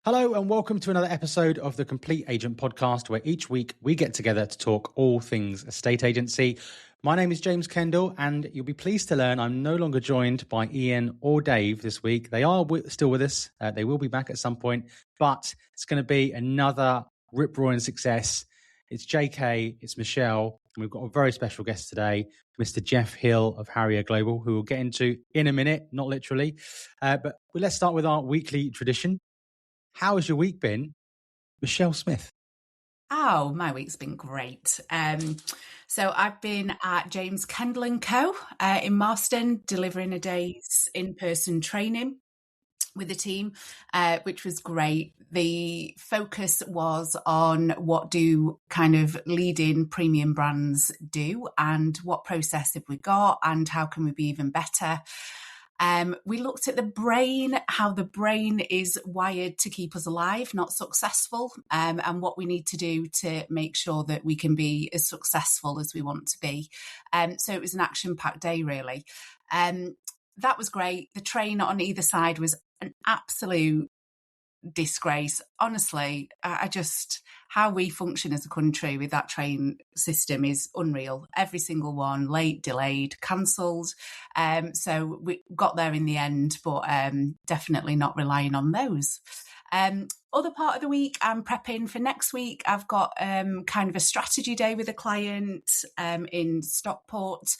Hello and welcome to another episode of the Complete Agent podcast, where each week we get together to talk all things estate agency. My name is James Kendall, and you'll be pleased to learn I'm no longer joined by Ian or Dave this week. They are still with us. They will be back at some point, but it's going to be another rip-roaring success. It's JK, it's Michelle, and we've got a very special guest today, Mr. Jeff Hill of Harrier Global, who we'll get into in a minute, not literally. But let's start with our weekly tradition. How has your week been, Michelle Smith? Oh, my week's been great. So I've been at James Kendall & Co. In Marston, delivering a day's in-person training with the team, which was great. The focus was on what do kind of leading premium brands do and what process have we got and how can we be even better. We looked at the brain, how the brain is wired to keep us alive, not successful, and what we need to do to make sure that we can be as successful as we want to be. So it was an action-packed day, really. That was great. The train on either side was an absolute disgrace. Honestly, I just, how we function as a country with that train system is unreal. Every single one, late, delayed, cancelled. So we got there in the end, but definitely not relying on those. Other part of the week, I'm prepping for next week. I've got kind of a strategy day with a client in Stockport.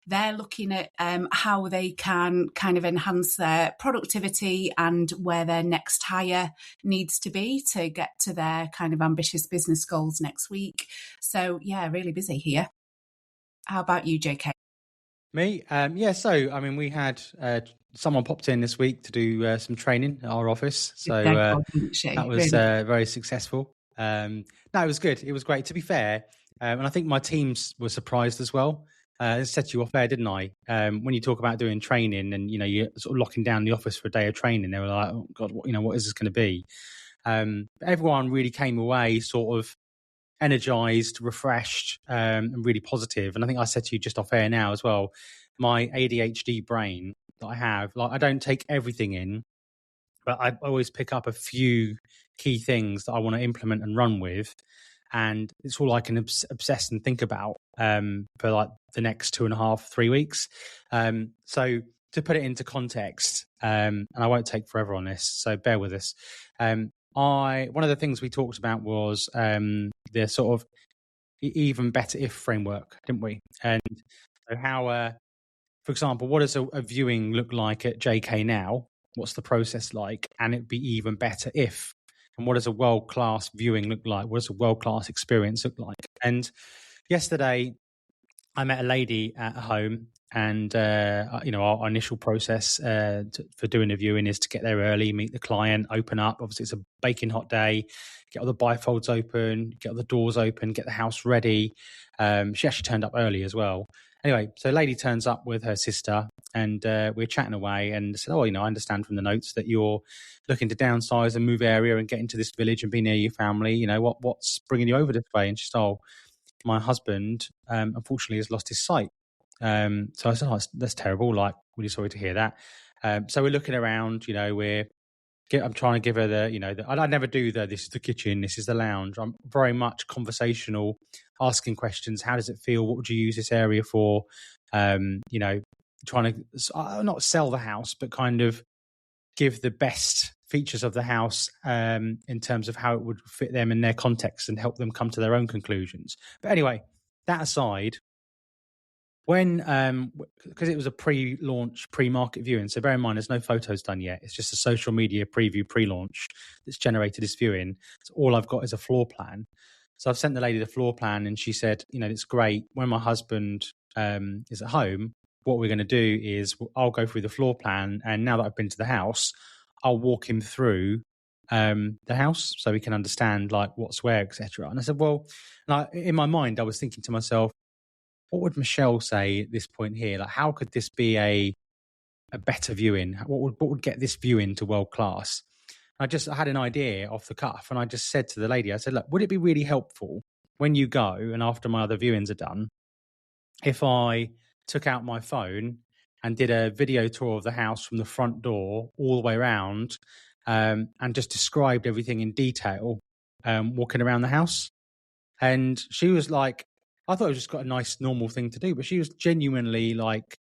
They're looking at how they can kind of enhance their productivity and where their next hire needs to be to get to their kind of ambitious business goals next week. So, yeah, really busy here. How about you, JK? Me? We had someone popped in this week to do some training at our office. So that was very successful. No, it was good. It was great. To be fair, and I think my teams were surprised as well. I set you off there, didn't I? When you talk about doing training and, you're sort of locking down the office for a day of training, they were like, oh God, what is this going to be? Everyone really came away sort of energized, refreshed, and really positive. And I think I said to you just off air now as well, my ADHD brain that I have, like I don't take everything in, but I always pick up a few key things that I want to implement and run with. And it's all I can obsess and think about for like the next 2.5-3 weeks. So to put it into context, and I won't take forever on this, so bear with us. One of the things we talked about was the sort of even better if framework, didn't we? And so how, for example, what does a viewing look like at JK now? What's the process like? And it'd be even better if. And what does a world-class viewing look like? What does a world-class experience look like? And yesterday, I met a lady at home, and our initial process for doing a viewing is to get there early, meet the client, open up. Obviously, it's a baking hot day. Get all the bifolds open, get all the doors open, get the house ready. She actually turned up early as well. Anyway, so a lady turns up with her sister, and we're chatting away, and said, I understand from the notes that you're looking to downsize and move area and get into this village and be near your family. What's bringing you over this way? And she said, my husband, unfortunately, has lost his sight. So I said, that's terrible. Like, really sorry to hear that. So we're looking around, I'm trying to give her I never do this is the kitchen, this is the lounge. I'm very much conversational, asking questions. How does it feel? What would you use this area for? Trying to not sell the house, but kind of give the best features of the house in terms of how it would fit them in their context and help them come to their own conclusions. But anyway, that aside, when because it was a pre-launch, pre-market viewing, so bear in mind there's no photos done yet. It's just a social media preview pre-launch that's generated this viewing. So all I've got is a floor plan. So I've sent the lady the floor plan, and she said, it's great. When my husband is at home, what we're going to do is I'll go through the floor plan, and now that I've been to the house, I'll walk him through the house so we can understand like what's where, etc. And I said, well, in my mind, I was thinking to myself, what would Michelle say at this point here? Like, how could this be a better viewing? What would get this viewing to world class? I had an idea off the cuff, and I just said to the lady, I said, look, would it be really helpful when you go and after my other viewings are done, if I took out my phone and did a video tour of the house from the front door all the way around, and just described everything in detail, walking around the house. And she was like, I thought it was just got a nice normal thing to do, but she was genuinely like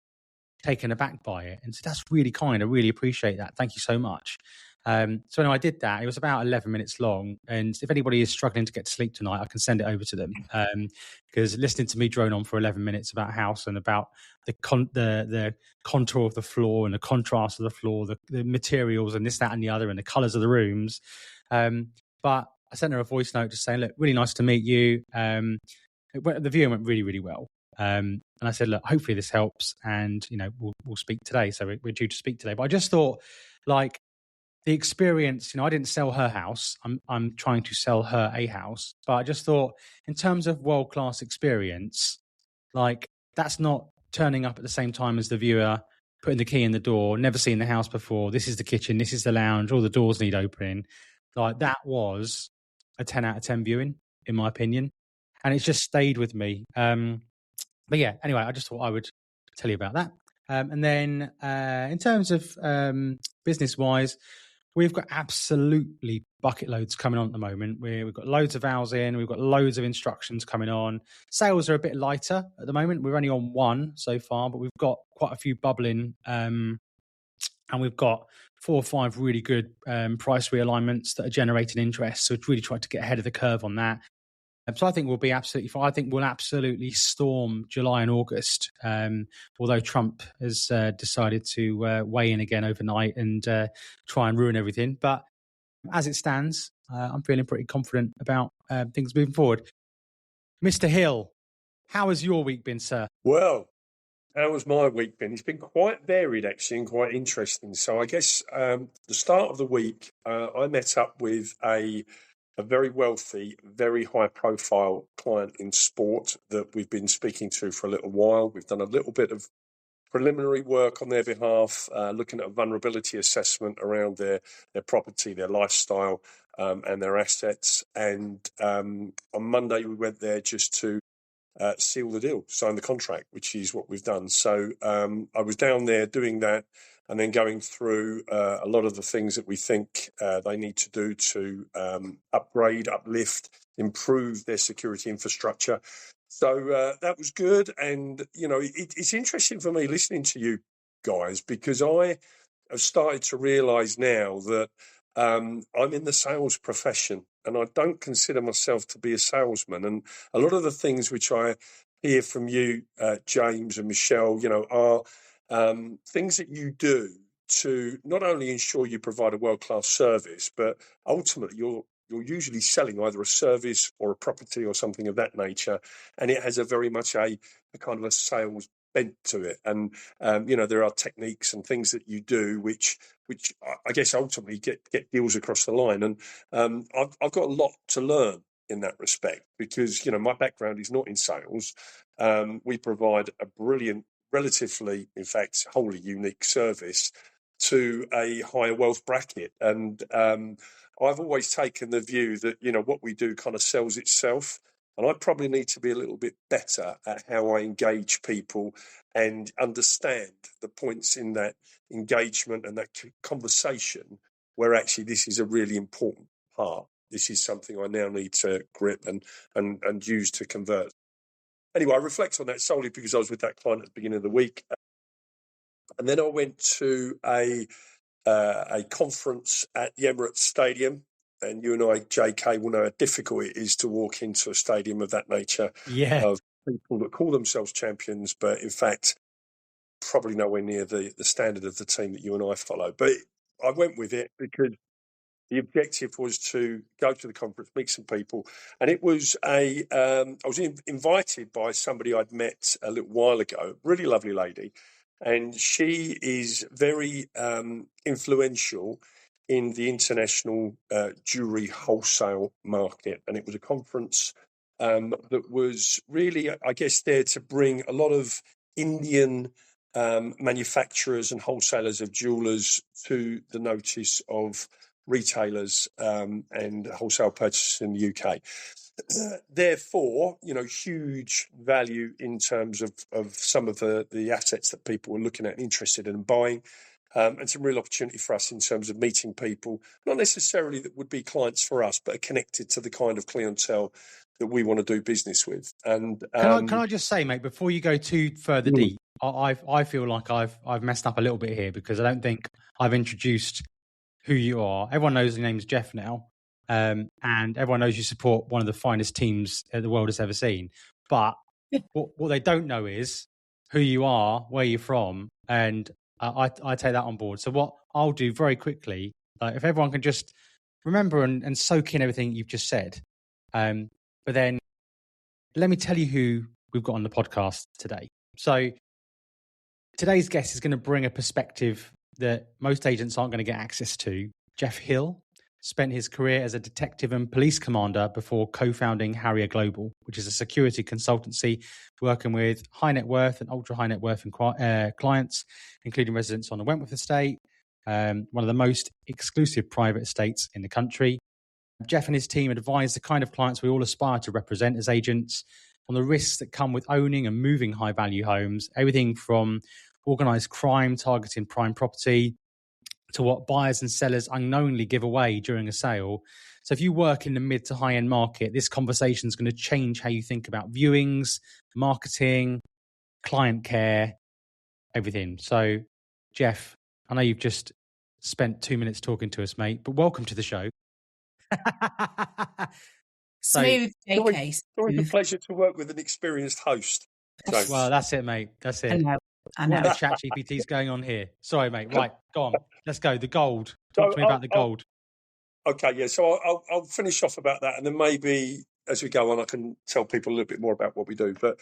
taken aback by it and said, that's really kind. I really appreciate that. Thank you so much. So anyway, I did that. It was about 11 minutes long. And if anybody is struggling to get to sleep tonight, I can send it over to them. Because listening to me drone on for 11 minutes about house and about the contour of the floor and the contrast of the floor, the materials and this, that, and the other, and the colours of the rooms. But I sent her a voice note just saying, look, really nice to meet you. The viewing went really, really well. And I said, look, hopefully this helps. And, we'll speak today. So we're due to speak today. But I just thought, like, the experience, I didn't sell her house. I'm trying to sell her a house. But I just thought, in terms of world-class experience, like, that's not turning up at the same time as the viewer, putting the key in the door, never seen the house before. This is the kitchen. This is the lounge. All the doors need opening. Like, that was a 10 out of 10 viewing, in my opinion. And it's just stayed with me. But yeah, anyway, I just thought I would tell you about that. And then in terms of business-wise, we've got absolutely bucket loads coming on at the moment. We've got loads of vows in. We've got loads of instructions coming on. Sales are a bit lighter at the moment. We're only on one so far, but we've got quite a few bubbling. And we've got 4 or 5 really good price realignments that are generating interest. So we've really tried to get ahead of the curve on that. So I think we'll be absolutely fine. I think we'll absolutely storm July and August, although Trump has decided to weigh in again overnight and try and ruin everything. But as it stands, I'm feeling pretty confident about things moving forward. Mr. Hill, how has your week been, sir? Well, how has my week been? It's been quite varied, actually, and quite interesting. So I guess the start of the week, I met up with a very wealthy, very high-profile client in sport that we've been speaking to for a little while. We've done a little bit of preliminary work on their behalf, looking at a vulnerability assessment around their property, their lifestyle, and their assets. And on Monday, we went there just to seal the deal, sign the contract, which is what we've done. So I was down there doing that and then going through a lot of the things that we think they need to do to upgrade, uplift, improve their security infrastructure. So that was good. And, it's interesting for me listening to you guys, because I have started to realise now that I'm in the sales profession and I don't consider myself to be a salesman. And a lot of the things which I hear from you, James and Michelle, are things that you do to not only ensure you provide a world-class service, but ultimately you're usually selling either a service or a property or something of that nature. And it has a very much a kind of a sales bent to it. And, there are techniques and things that you do which I guess ultimately get deals across the line. And I've got a lot to learn in that respect because, my background is not in sales. We provide a brilliant, relatively, in fact, wholly unique service to a higher wealth bracket. And I've always taken the view that, what we do kind of sells itself. And I probably need to be a little bit better at how I engage people and understand the points in that engagement and that conversation where actually this is a really important part. This is something I now need to grip and use to convert. Anyway, I reflect on that solely because I was with that client at the beginning of the week. And then I went to a conference at the Emirates Stadium. And you and I, JK, will know how difficult it is to walk into a stadium of that nature of people that call themselves champions, but in fact, probably nowhere near the standard of the team that you and I follow. But I went with it because the objective was to go to the conference, meet some people. And it was I was invited by somebody I'd met a little while ago, really lovely lady. And she is very influential in the international jewellery wholesale market. And it was a conference that was really, I guess, there to bring a lot of Indian manufacturers and wholesalers of jewellers to the notice of retailers and wholesale purchasers in the UK. Therefore, huge value in terms of some of the assets that people were looking at and interested in buying. and some real opportunity for us in terms of meeting people, not necessarily that would be clients for us, but are connected to the kind of clientele that we want to do business with. And can I just say, mate, before you go too further deep, I feel like I've messed up a little bit here, because I don't think I've introduced who you are. Everyone knows your name's Jeff now, and everyone knows you support one of the finest teams the world has ever seen. But what they don't know is who you are, where you're from, and I take that on board. So what I'll do very quickly, if everyone can just remember and soak in everything you've just said, but then let me tell you who we've got on the podcast today. So today's guest is going to bring a perspective that most agents aren't going to get access to. Jeff Hill spent his career as a detective and police commander before co-founding Harrier Global, which is a security consultancy working with high net worth and ultra high net worth clients, including residents on the Wentworth estate, one of the most exclusive private estates in the country. Jeff and his team advise the kind of clients we all aspire to represent as agents on the risks that come with owning and moving high value homes, everything from organised crime targeting prime property to what buyers and sellers unknowingly give away during a sale. So if you work in the mid to high end market, this conversation is going to change how you think about viewings, marketing, client care, everything. So Jeff, I know you've just spent 2 minutes talking to us, mate, but welcome to the show. Smooth, JK. Always a pleasure to work with an experienced host. So. Well, that's it, mate. That's it. I know. What the chat GPT's going on here. Sorry, mate. Right, go on. Let's go. The gold. Talk to me about the gold. Okay, yeah. So I'll finish off about that, and then maybe as we go on, I can tell people a little bit more about what we do. But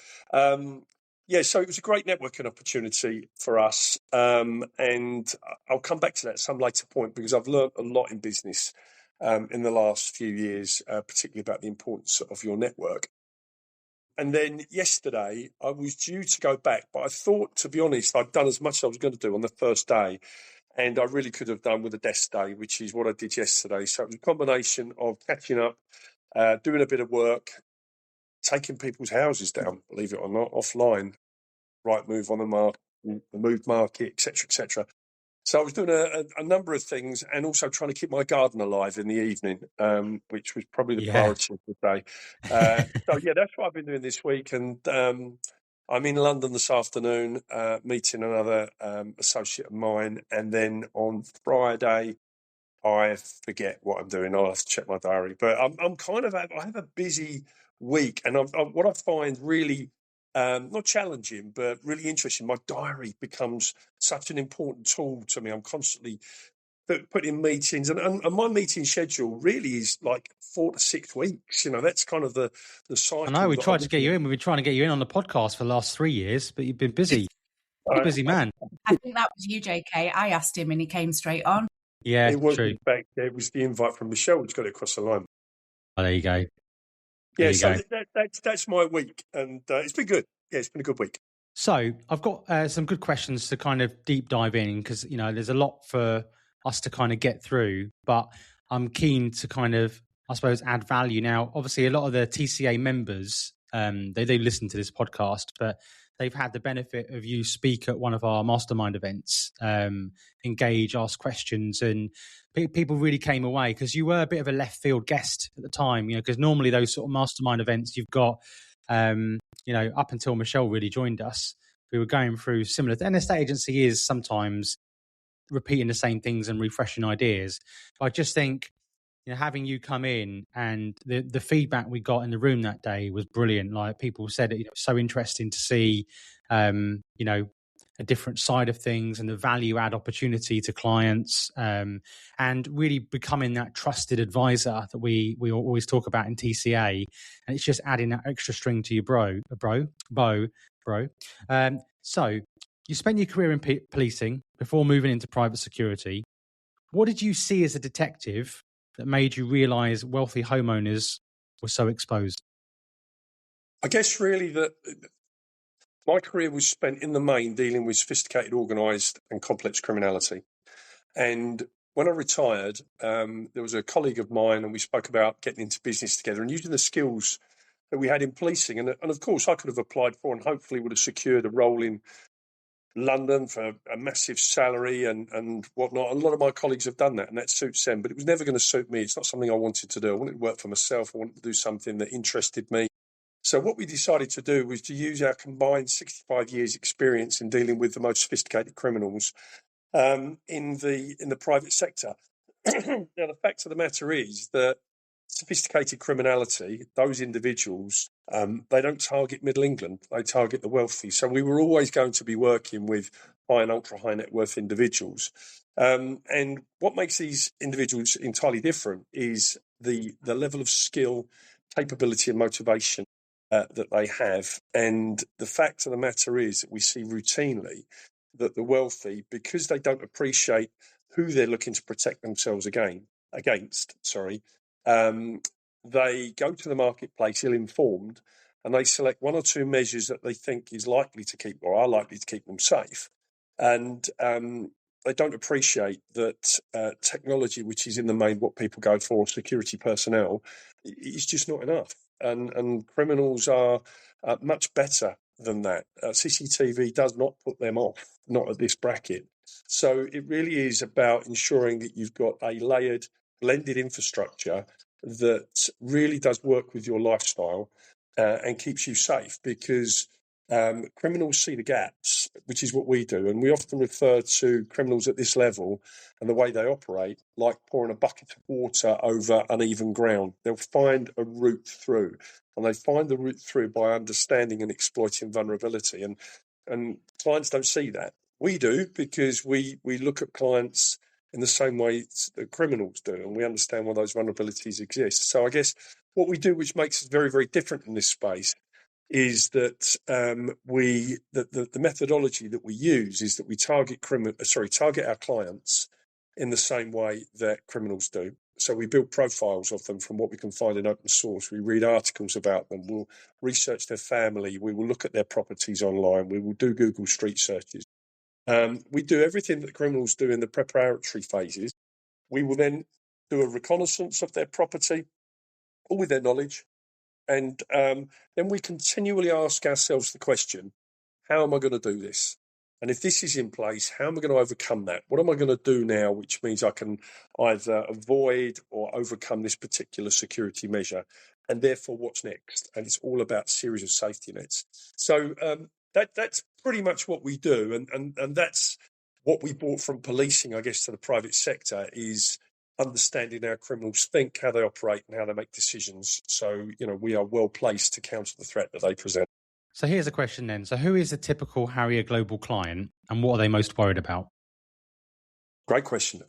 yeah, so it was a great networking opportunity for us, and I'll come back to that at some later point, because I've learned a lot in business in the last few years, particularly about the importance of your network. And then yesterday, I was due to go back, but I thought, to be honest, I'd done as much as I was going to do on the first day, and I really could have done with a desk day, which is what I did yesterday. So it was a combination of catching up, doing a bit of work, taking people's houses down, believe it or not, offline, right move on the market, the move market, etc., etc. So I was doing a number of things, and also trying to keep my garden alive in the evening, which was probably the priority of the day. So yeah, that's what I've been doing this week. And I'm in London this afternoon, meeting another associate of mine. And then on Friday, I forget what I'm doing. I'll have to check my diary. But I'm kind of, I have a busy week. And what I find really not challenging, but really interesting, my diary becomes such an important tool to me. I'm constantly putting meetings, and my meeting schedule really is like 4 to 6 weeks. You know, that's kind of the cycle. I know we tried to get you in. We've been trying to get you in on the podcast for the last 3 years, but you've been busy. You're a busy man. I think that was you, JK. I asked him and he came straight on. Yeah, it was, true. In fact, it was the invite from Michelle which got it across the line. Oh, there you go. Yeah, so that's my week, and it's been good. Yeah, it's been a good week. So I've got some good questions to kind of deep dive in, because, you know, there's a lot for us to kind of get through, but I'm keen to kind of, I suppose, add value. Now, obviously, a lot of the TCA members, they do listen to this podcast, but they've had the benefit of you speak at one of our mastermind events, engage, ask questions, and people really came away, because you were a bit of a left field guest at the time, you know, because normally those sort of mastermind events you've got, you know, up until Michelle really joined us, we were going through similar, and estate agency is sometimes repeating the same things and refreshing ideas. But I just think, you know, having you come in, and the feedback we got in the room that day was brilliant. Like, people said, it was so interesting to see, you know, a different side of things and the value add opportunity to clients, and really becoming that trusted advisor that we always talk about in TCA. And it's just adding that extra string to your bow. So you spent your career in policing before moving into private security. What did you see as a detective that made you realise wealthy homeowners were so exposed? I guess really that my career was spent in the main dealing with sophisticated, organised and complex criminality. And when I retired, there was a colleague of mine, and we spoke about getting into business together and using the skills that we had in policing. And of course, I could have applied for and hopefully would have secured a role in London for a massive salary and whatnot. A lot of my colleagues have done that, and that suits them, but it was never going to suit me. It's not something I wanted to do. I wanted to work for myself. I wanted to do something that interested me. So what we decided to do was to use our combined 65 years experience in dealing with the most sophisticated criminals in the private sector. Now, the fact of the matter is that sophisticated criminality, those individuals, they don't target Middle England, they target the wealthy. So we were always going to be working with high and ultra high net worth individuals. And what makes these individuals entirely different is the level of skill, capability and motivation that they have. And the fact of the matter is that we see routinely that the wealthy, because they don't appreciate who they're looking to protect themselves against, they go to the marketplace ill-informed, and they select one or two measures that they think is likely to keep or are likely to keep them safe. And they don't appreciate that technology, which is in the main what people go for, security personnel, is just not enough. And criminals are much better than that. CCTV does not put them off, not at this bracket. So it really is about ensuring that you've got a layered, blended infrastructure that really does work with your lifestyle and keeps you safe, because criminals see the gaps, which is what we do. And we often refer to criminals at this level and the way they operate like pouring a bucket of water over uneven ground. They'll find a route through, and they find the route through by understanding and exploiting vulnerability. And clients don't see that. We do, because we look at clients in the same way that criminals do, and we understand why those vulnerabilities exist. So I guess what we do, which makes us very, very different in this space, is that the methodology that we use is that we target our clients in the same way that criminals do. So we build profiles of them from what we can find in open source. We read articles about them. We'll research their family. We will look at their properties online. We will do Google Street searches. We do everything that criminals do in the preparatory phases. We will then do a reconnaissance of their property, all with their knowledge. And then we continually ask ourselves the question, how am I going to do this? And if this is in place, how am I going to overcome that? What am I going to do now, which means I can either avoid or overcome this particular security measure? And therefore, what's next? And it's all about a series of safety nets. So that's pretty much what we do. And that's what we brought from policing, I guess, to the private sector, is understanding how criminals think, how they operate, and how they make decisions. So, we are well placed to counter the threat that they present. So here's a question then. So who is a typical Harrier Global client, and what are they most worried about? Great question.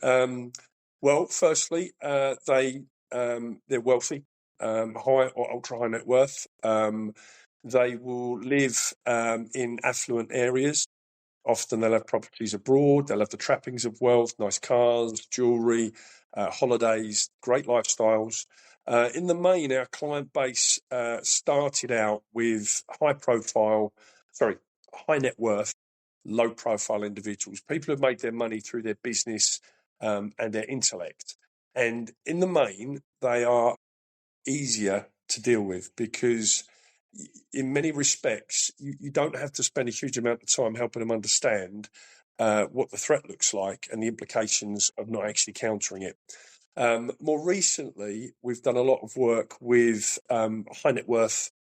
Well, firstly, they're wealthy, high or ultra high net worth. They will live in affluent areas. Often they'll have properties abroad. They'll have the trappings of wealth, nice cars, jewellery, holidays, great lifestyles. In the main, our client base started out with high net worth, low profile individuals, people who have made their money through their business and their intellect. And in the main, they are easier to deal with, because in many respects, you don't have to spend a huge amount of time helping them understand what the threat looks like and the implications of not actually countering it. More recently, we've done a lot of work with high net worth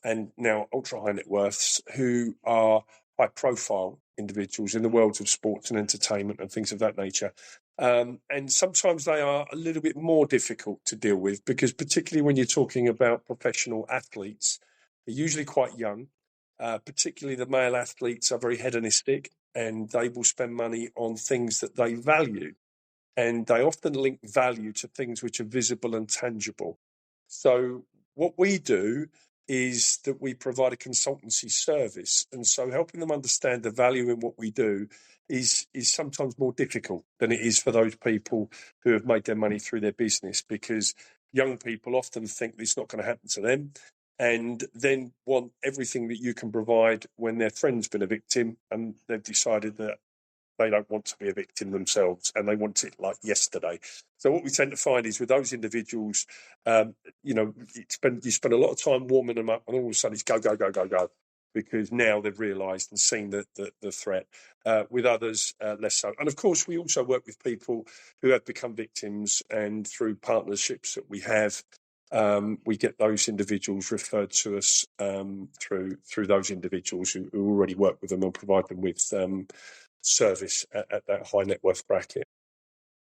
and now ultra high net worths who are high profile individuals in the worlds of sports and entertainment and things of that nature. And sometimes they are a little bit more difficult to deal with, because particularly when you're talking about professional athletes, they're usually quite young. Particularly the male athletes are very hedonistic, and they will spend money on things that they value. And they often link value to things which are visible and tangible. So what we do is that we provide a consultancy service. And so helping them understand the value in what we do is sometimes more difficult than it is for those people who have made their money through their business, because young people often think it's not going to happen to them, and then want everything that you can provide when their friend's been a victim and they've decided that they don't want to be a victim themselves and they want it like yesterday. So what we tend to find is with those individuals, you spend a lot of time warming them up, and all of a sudden it's go, go, go, go, go. because now they've realised and seen the threat. With others, less so. And of course, we also work with people who have become victims, and through partnerships that we have, we get those individuals referred to us through those individuals who already work with them and provide them with service at that high net worth bracket.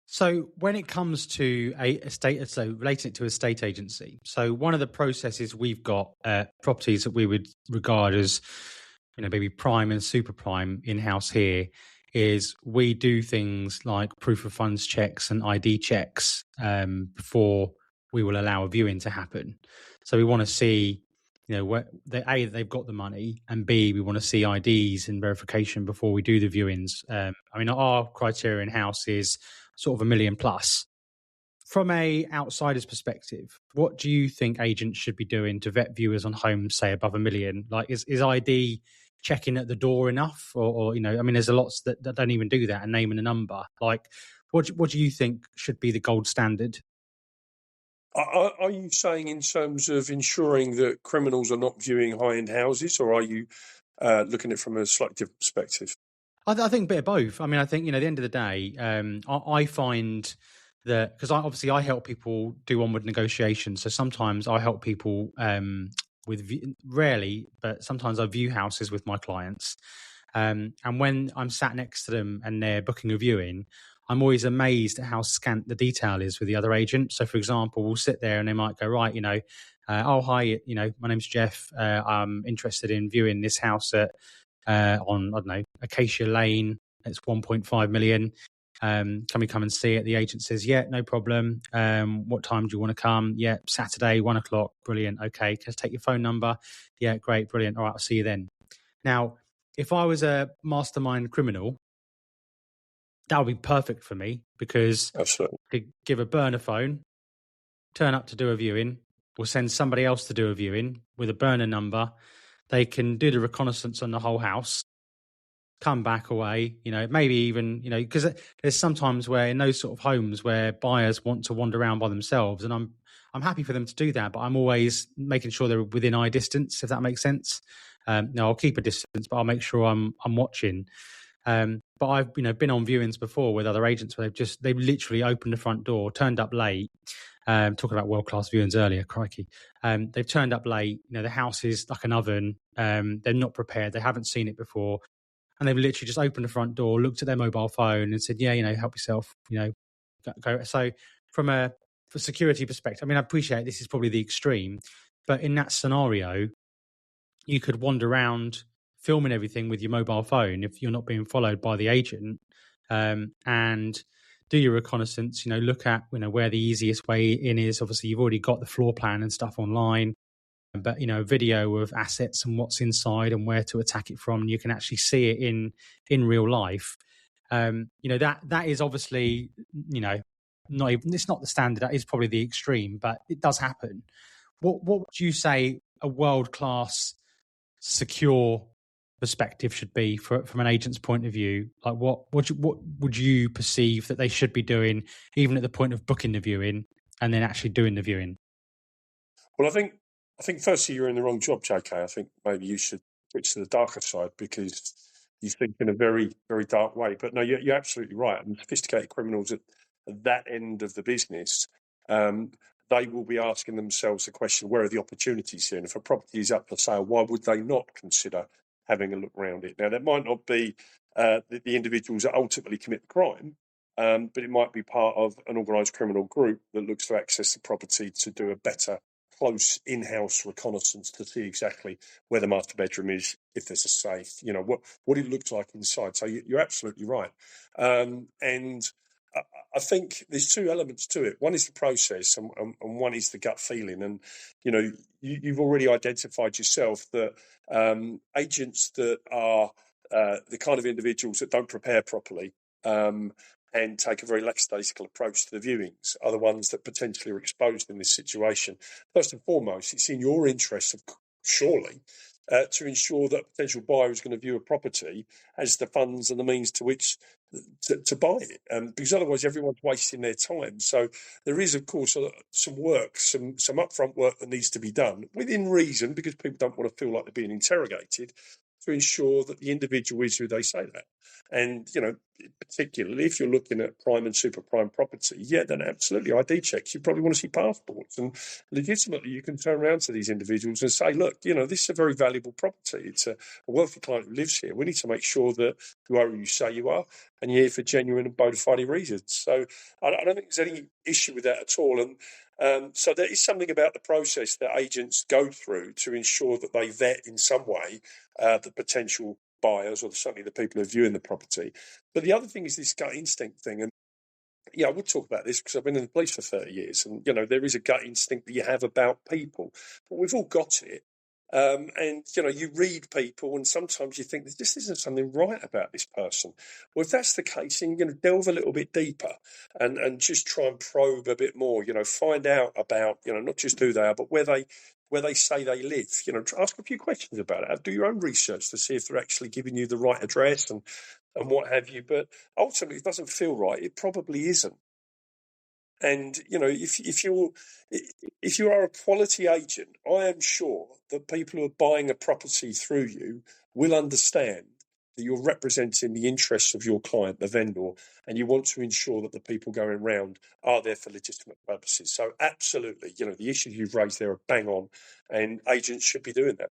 So when it comes to relating it to a estate agency, so one of the processes we've got properties that we would regard as, maybe prime and super prime in-house here, is we do things like proof of funds checks and ID checks before we will allow a viewing to happen. So we want to see, where they've got the money, and B, we want to see IDs and verification before we do the viewings. Our criteria in-house is sort of $1 million plus. From a outsider's perspective, what do you think agents should be doing to vet viewers on homes, say above $1 million? Like, is ID checking at the door enough, or there's a lots that don't even do that, and naming a number? Like, what do you think should be the gold standard? Are you saying in terms of ensuring that criminals are not viewing high-end houses, or are you looking at it from a slightly different perspective? I think a bit of both. I think, at the end of the day, I find that, because I help people do onward negotiations. So sometimes I help people rarely, but sometimes I view houses with my clients. And when I'm sat next to them and they're booking a viewing, I'm always amazed at how scant the detail is with the other agent. So, for example, we'll sit there and they might go, right, oh, hi, my name's Jeff. I'm interested in viewing this house on, I don't know, Acacia Lane. It's 1.5 million. Can we come and see it? The agent says, yeah, no problem. What time do you want to come? Yeah, Saturday, 1 o'clock. Brilliant. Okay, just take your phone number. Yeah, great, brilliant. All right, I'll see you then. Now, if I was a mastermind criminal, that would be perfect for me, because Absolutely. I could give a burner phone, turn up to do a viewing, or send somebody else to do a viewing with a burner number. They can do the reconnaissance on the whole house, come back away, maybe even, because there's sometimes where in those sort of homes where buyers want to wander around by themselves, and I'm happy for them to do that, but I'm always making sure they're within eye distance, if that makes sense. No, I'll keep a distance, but I'll make sure I'm watching. But I've been on viewings before with other agents where they've literally opened the front door, turned up late. Talking about world-class viewings earlier, crikey. They've turned up late. The house is like an oven. They're not prepared. They haven't seen it before. And they've literally just opened the front door, looked at their mobile phone and said, yeah, help yourself, go. So from a security perspective, I appreciate this is probably the extreme, but in that scenario, you could wander around filming everything with your mobile phone if you're not being followed by the agent, and do your reconnaissance, look at, where the easiest way in is. Obviously, you've already got the floor plan and stuff online, but, a video of assets and what's inside and where to attack it from. And you can actually see it in real life. That is obviously, not even, it's not the standard. That is probably the extreme, but it does happen. What would you say a world-class secure perspective should be from an agent's point of view? Like, what would you perceive that they should be doing, even at the point of booking the viewing and then actually doing the viewing? Well, I think firstly you're in the wrong job, JK. I think maybe you should switch to the darker side, because you think in a very, very dark way. But no, you're absolutely right. And sophisticated criminals at that end of the business, they will be asking themselves the question, where are the opportunities here? And if a property is up for sale, why would they not consider having a look around it? Now, that might not be the individuals that ultimately commit the crime, but it might be part of an organised criminal group that looks to access the property to do a better close in-house reconnaissance to see exactly where the master bedroom is, if there's a safe, what it looks like inside. So you're absolutely right. And I think there's two elements to it. One is the process, and one is the gut feeling. And, you've already identified yourself that agents that are the kind of individuals that don't prepare properly and take a very lackadaisical approach to the viewings are the ones that potentially are exposed in this situation. First and foremost, it's in your interest, surely, to ensure that a potential buyer who's going to view a property has the funds and the means to which to buy it, because otherwise everyone's wasting their time. So there is, of course, some work, some upfront work that needs to be done within reason, because people don't want to feel like they're being interrogated, to ensure that the individual is who they say that. And, particularly if you're looking at prime and super prime property, then absolutely ID checks. You probably want to see passports, and legitimately you can turn around to these individuals and say, look, this is a very valuable property. It's a wealthy client who lives here. We need to make sure that you are who you say you are, and you're here for genuine and bona fide reasons. So I don't think there's any issue with that at all. And so there is something about the process that agents go through to ensure that they vet in some way the potential buyers, or certainly the people who are viewing the property. But the other thing is this gut instinct thing. And I would talk about this because I've been in the police for 30 years. And, there is a gut instinct that you have about people. But we've all got it. And, you read people and sometimes you think, there just isn't something right about this person. Well, if that's the case, then you're going to delve a little bit deeper and just try and probe a bit more, find out about, not just who they are, but where they say they live. Ask a few questions about it. Do your own research to see if they're actually giving you the right address and what have you. But ultimately, it doesn't feel right. It probably isn't. And, if you are a quality agent, I am sure that people who are buying a property through you will understand that you're representing the interests of your client, the vendor, and you want to ensure that the people going round are there for legitimate purposes. So absolutely, the issues you've raised there are bang on, and agents should be doing that.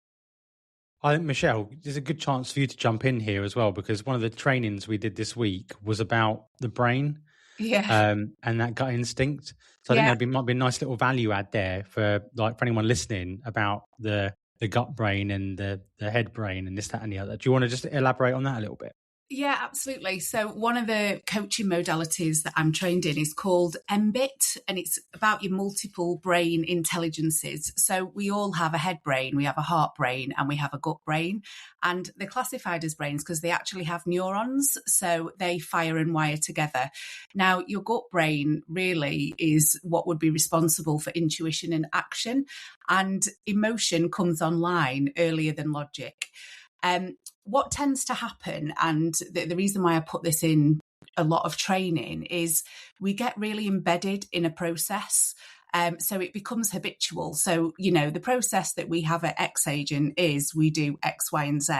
I think, Michelle, there's a good chance for you to jump in here as well, because one of the trainings we did this week was about the brain. Yeah. And that gut instinct. So I think there might be a nice little value add there for anyone listening about the gut brain and the head brain and this, that, and the other. Do you want to just elaborate on that a little bit? Yeah, absolutely. So one of the coaching modalities that I'm trained in is called MBIT, and it's about your multiple brain intelligences. So we all have a head brain, we have a heart brain, and we have a gut brain. And they're classified as brains because they actually have neurons, so they fire and wire together. Now, your gut brain really is what would be responsible for intuition and action, and emotion comes online earlier than logic. What tends to happen, and the reason why I put this in a lot of training, is we get really embedded in a process. So it becomes habitual. So, the process that we have at X Agent is we do X, Y, and Z.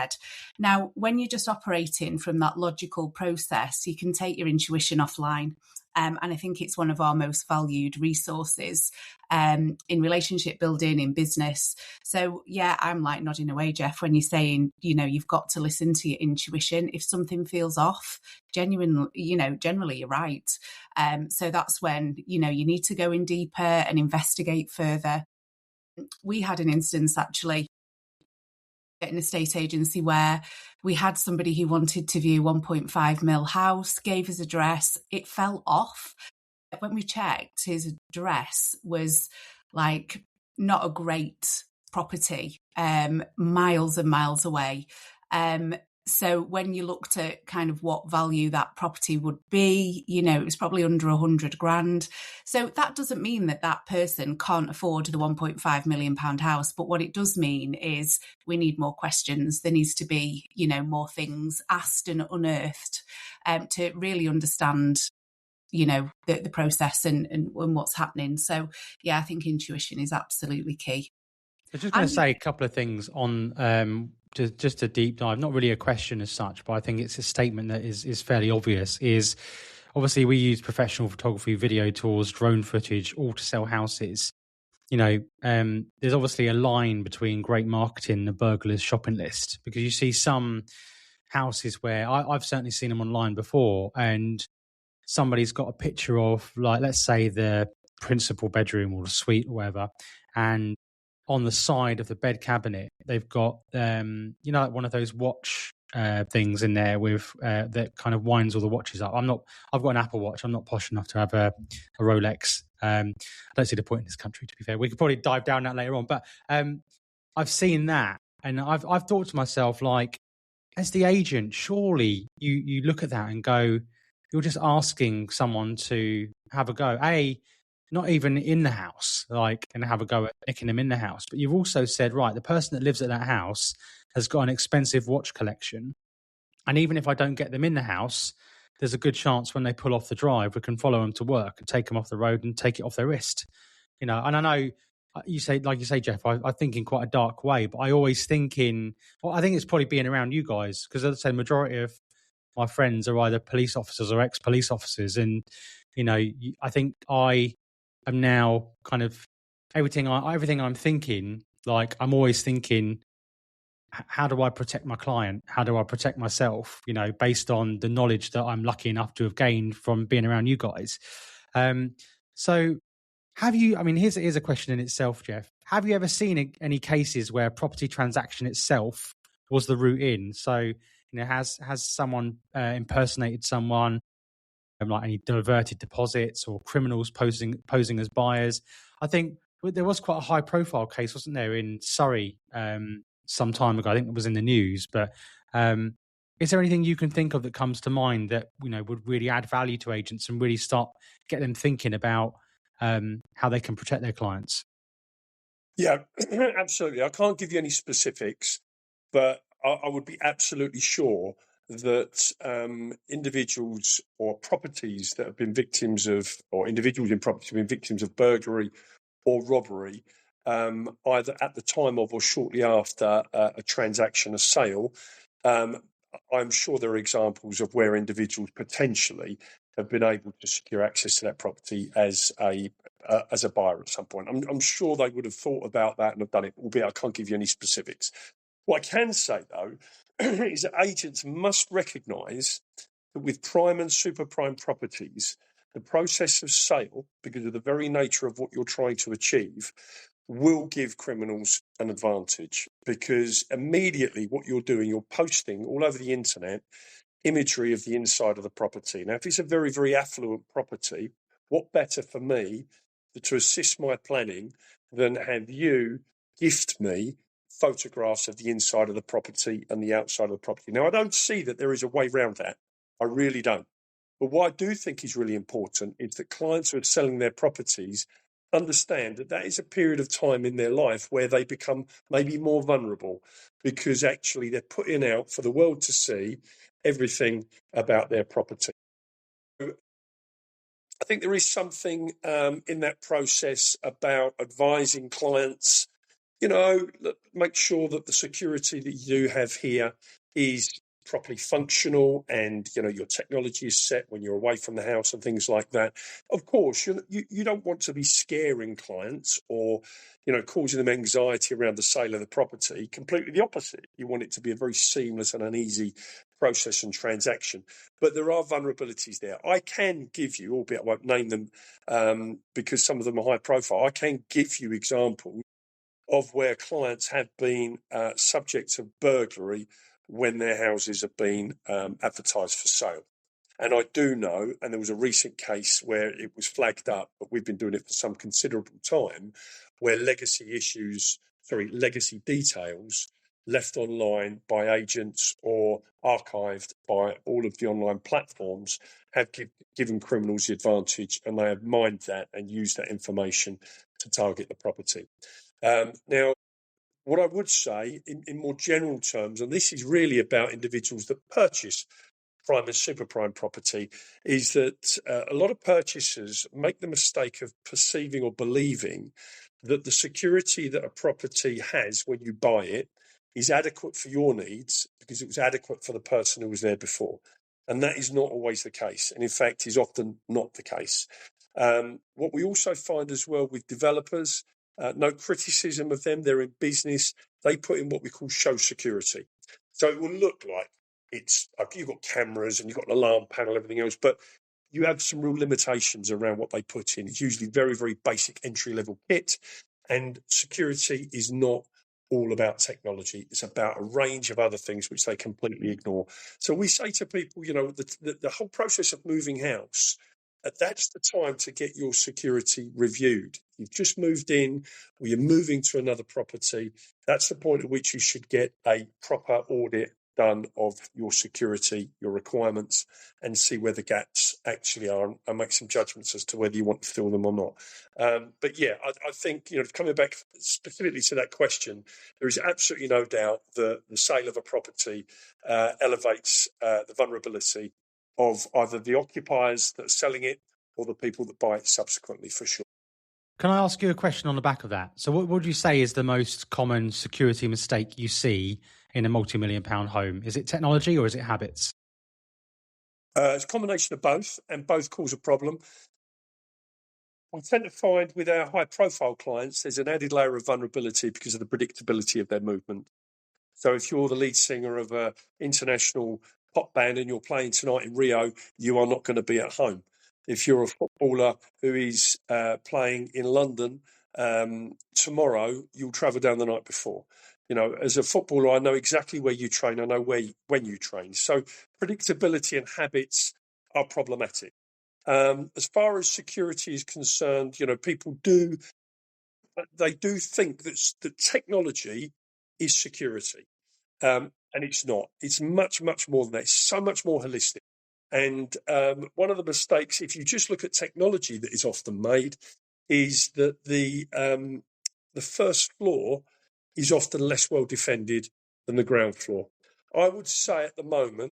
Now, when you're just operating from that logical process, you can take your intuition offline. And I think it's one of our most valued resources in relationship building, in business. So, I'm like nodding away, Jeff, when you're saying, you've got to listen to your intuition. If something feels off, generally you're right. So that's when, you need to go in deeper and investigate further. We had an instance actually at an estate agency where we had somebody who wanted to view 1.5 mil house, gave his address. It fell off. When we checked, his address was like not a great property, miles and miles away. So when you looked at kind of what value that property would be, it was probably under 100 grand. So that doesn't mean that that person can't afford the 1.5 million pound house. But what it does mean is we need more questions. There needs to be, more things asked and unearthed to really understand, the process and what's happening. So, I think intuition is absolutely key. I was just going to say a couple of things on just a deep dive, not really a question as such, but I think it's a statement that is fairly obvious. Is obviously we use professional photography, video tours, drone footage, all to sell houses. There's obviously a line between great marketing and the burglar's shopping list, because you see some houses where I've certainly seen them online before, and somebody's got a picture of, like, let's say the principal bedroom or the suite or whatever, and on the side of the bed cabinet, they've got, like one of those watch things in there with that kind of winds all the watches up. I've got an Apple Watch. I'm not posh enough to have a Rolex. I don't see the point in this country, to be fair. We could probably dive down that later on. But I've seen that, and I've thought to myself, like, as the agent, surely you look at that and go, you're just asking someone to have a go. not even in the house, like, and have a go at nicking them in the house. But you've also said, right, the person that lives at that house has got an expensive watch collection. And even if I don't get them in the house, there's a good chance when they pull off the drive, we can follow them to work and take them off the road and take it off their wrist. And I know you say, like you say, Jeff, I think in quite a dark way, but I always think I think it's probably being around you guys, because as I say, the majority of my friends are either police officers or ex-police officers. And, I think I am now kind of everything I'm thinking, like I'm always thinking, how do I protect my client? How do I protect myself? Based on the knowledge that I'm lucky enough to have gained from being around you guys. So have you, here's a question in itself, Jeff. Have you ever seen any cases where a property transaction itself was the route in? So, has someone impersonated someone, like any diverted deposits or criminals posing as buyers? I think there was quite a high profile case, wasn't there, in Surrey some time ago? I think it was in the news. But is there anything you can think of that comes to mind that would really add value to agents and really get them thinking about how they can protect their clients? Yeah, absolutely. I can't give you any specifics, but I would be absolutely sure that individuals or properties that have been victims of, or individuals in property have been victims of burglary or robbery, either at the time of or shortly after a transaction, a sale, I'm sure there are examples of where individuals potentially have been able to secure access to that property as a buyer at some point. I'm sure they would have thought about that and have done it, albeit I can't give you any specifics. What I can say, though, is that agents must recognise that with prime and super prime properties, the process of sale, because of the very nature of what you're trying to achieve, will give criminals an advantage, because immediately what you're doing, you're posting all over the internet imagery of the inside of the property. Now, if it's a very, very affluent property, what better for me to assist my planning than have you gift me photographs of the inside of the property and the outside of the property? Now, I don't see that there is a way around that. I really don't. But what I do think is really important is that clients who are selling their properties understand that that is a period of time in their life where they become maybe more vulnerable, because actually they're putting out for the world to see everything about their property. I think there is something in that process about advising clients, make sure that the security that you do have here is properly functional, and your technology is set when you're away from the house and things like that. Of course, you don't want to be scaring clients or causing them anxiety around the sale of the property. Completely the opposite. You want it to be a very seamless and an easy process and transaction. But there are vulnerabilities there. I can give you, albeit I won't name them because some of them are high profile, I can give you examples of where clients have been subject to burglary when their houses have been advertised for sale. And I do know, and there was a recent case where it was flagged up, but we've been doing it for some considerable time, where legacy details left online by agents or archived by all of the online platforms have given criminals the advantage, and they have mined that and used that information to target the property. Now, what I would say in more general terms, and this is really about individuals that purchase prime and super prime property, is that a lot of purchasers make the mistake of perceiving or believing that the security that a property has when you buy it is adequate for your needs because it was adequate for the person who was there before. And that is not always the case. And in fact, is often not the case. What we also find as well with developers, no criticism of them, they're in business, they put in what we call show security. So it will look like you've got cameras and you've got an alarm panel, everything else, but you have some real limitations around what they put in. It's usually very, very basic entry-level kit, and security is not all about technology. It's about a range of other things which they completely ignore. So we say to people, the whole process of moving house, that's the time to get your security reviewed. You've just moved in, or you're moving to another property. That's the point at which you should get a proper audit done of your security, your requirements, and see where the gaps actually are, and make some judgments as to whether you want to fill them or not. But yeah, I think, coming back specifically to that question, there is absolutely no doubt that the sale of a property elevates the vulnerability of either the occupiers that are selling it or the people that buy it subsequently, for sure. Can I ask you a question on the back of that? So what would you say is the most common security mistake you see in a multi-million-pound home? Is it technology or is it habits? It's a combination of both, and both cause a problem. We tend to find with our high-profile clients, there's an added layer of vulnerability because of the predictability of their movement. So if you're the lead singer of an international pop band and you're playing tonight in Rio, you are not going to be at home. If you're a footballer who is playing in London tomorrow, you'll travel down the night before. As a footballer, I know exactly where you train. I know when you train. So predictability and habits are problematic. As far as security is concerned, people do think that technology is security, and it's not. It's much, much more than that. It's so much more holistic. And one of the mistakes, if you just look at technology that is often made, is that the first floor is often less well defended than the ground floor. I would say at the moment,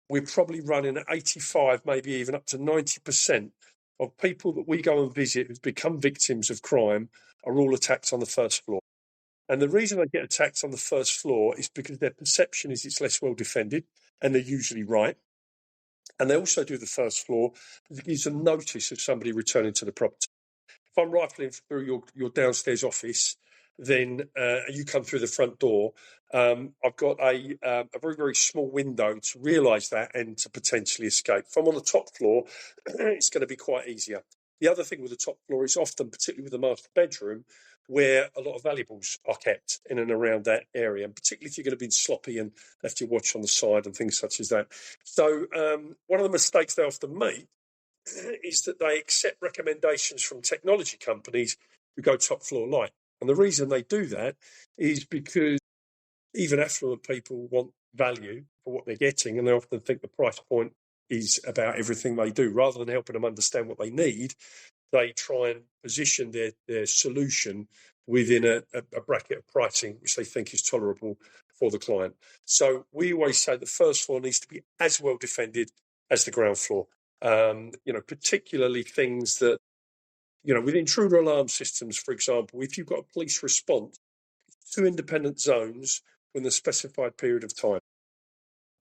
we're probably running at 85, maybe even up to 90% of people that we go and visit who've become victims of crime are all attacked on the first floor. And the reason they get attacked on the first floor is because their perception is it's less well defended, and they're usually right. And they also do the first floor because it gives them notice of somebody returning to the property. If I'm rifling through your downstairs office, then you come through the front door, I've got a very, very small window to realise that and to potentially escape. If I'm on the top floor, it's going to be quite easier. The other thing with the top floor is often, particularly with the master bedroom, where a lot of valuables are kept in and around that area, and particularly if you're going to be sloppy and left your watch on the side and things such as that. So one of the mistakes they often make is that they accept recommendations from technology companies who go top floor light. And the reason they do that is because even affluent people want value for what they're getting, and they often think the price point is about everything they do. Rather than helping them understand what they need, they try and position their solution within a bracket of pricing which they think is tolerable for the client. So we always say the first floor needs to be as well defended as the ground floor. Particularly things that, with intruder alarm systems, for example, if you've got a police response, 2 independent zones within a specified period of time.